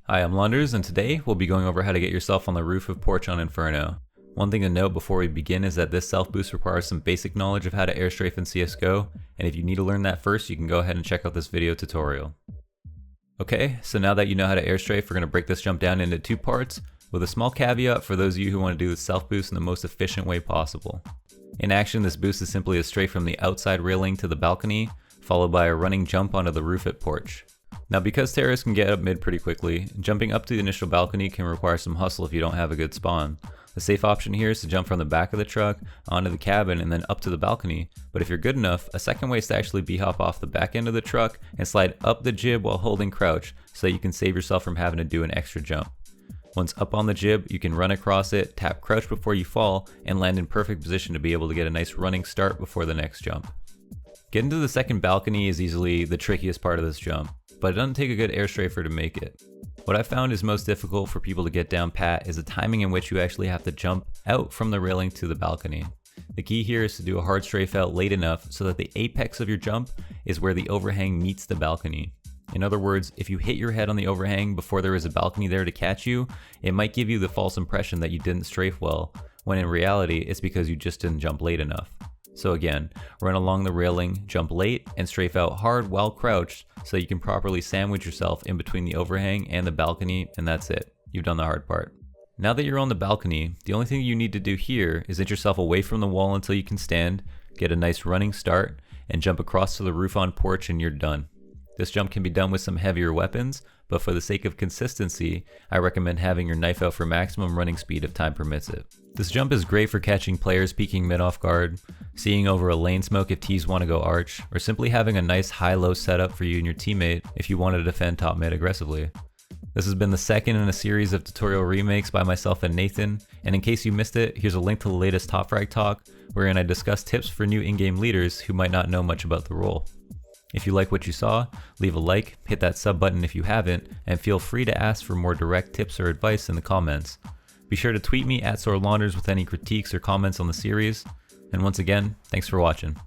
Hi, I'm Launders, and today we'll be going over how to get yourself on the roof of Porch on Inferno. One thing to note before we begin is that this self-boost requires some basic knowledge of how to airstrafe in CSGO, and if you need to learn that first, you can go ahead and check out this video tutorial. Okay, so now that you know how to airstrafe, we're going to break this jump down into two parts, with a small caveat for those of you who want to do the self-boost in the most efficient way possible. In action, this boost is simply a strafe from the outside railing to the balcony, followed by a running jump onto the roof at Porch. Now, because terrorists can get up mid pretty quickly, jumping up to the initial balcony can require some hustle if you don't have a good spawn. The safe option here is to jump from the back of the truck onto the cabin and then up to the balcony, but if you're good enough, a second way is to actually b-hop off the back end of the truck and slide up the jib while holding crouch so that you can save yourself from having to do an extra jump. Once up on the jib, you can run across it, tap crouch before you fall, and land in perfect position to be able to get a nice running start before the next jump. Getting to the second balcony is easily the trickiest part of this jump, but it doesn't take a good airstrafer to make it. What I found is most difficult for people to get down pat is the timing in which you actually have to jump out from the railing to the balcony. The key here is to do a hard strafe out late enough so that the apex of your jump is where the overhang meets the balcony. In other words, if you hit your head on the overhang before there is a balcony there to catch you, it might give you the false impression that you didn't strafe well, when in reality it's because you just didn't jump late enough. So again, run along the railing, jump late, and strafe out hard while crouched so you can properly sandwich yourself in between the overhang and the balcony, and that's it. You've done the hard part. Now that you're on the balcony, the only thing you need to do here is inch yourself away from the wall until you can stand, get a nice running start, and jump across to the roof on Porch and you're done. This jump can be done with some heavier weapons, but for the sake of consistency, I recommend having your knife out for maximum running speed if time permits it. This jump is great for catching players peeking mid off guard, seeing over a lane smoke if tees want to go arch, or simply having a nice high-low setup for you and your teammate if you want to defend top mid aggressively. This has been the second in a series of tutorial remakes by myself and Nathan, and in case you missed it, here's a link to the latest Top Frag talk, wherein I discuss tips for new in-game leaders who might not know much about the role. If you like what you saw, leave a like, hit that sub button if you haven't, and feel free to ask for more direct tips or advice in the comments. Be sure to tweet me @SoreLaunders with any critiques or comments on the series. And once again, thanks for watching.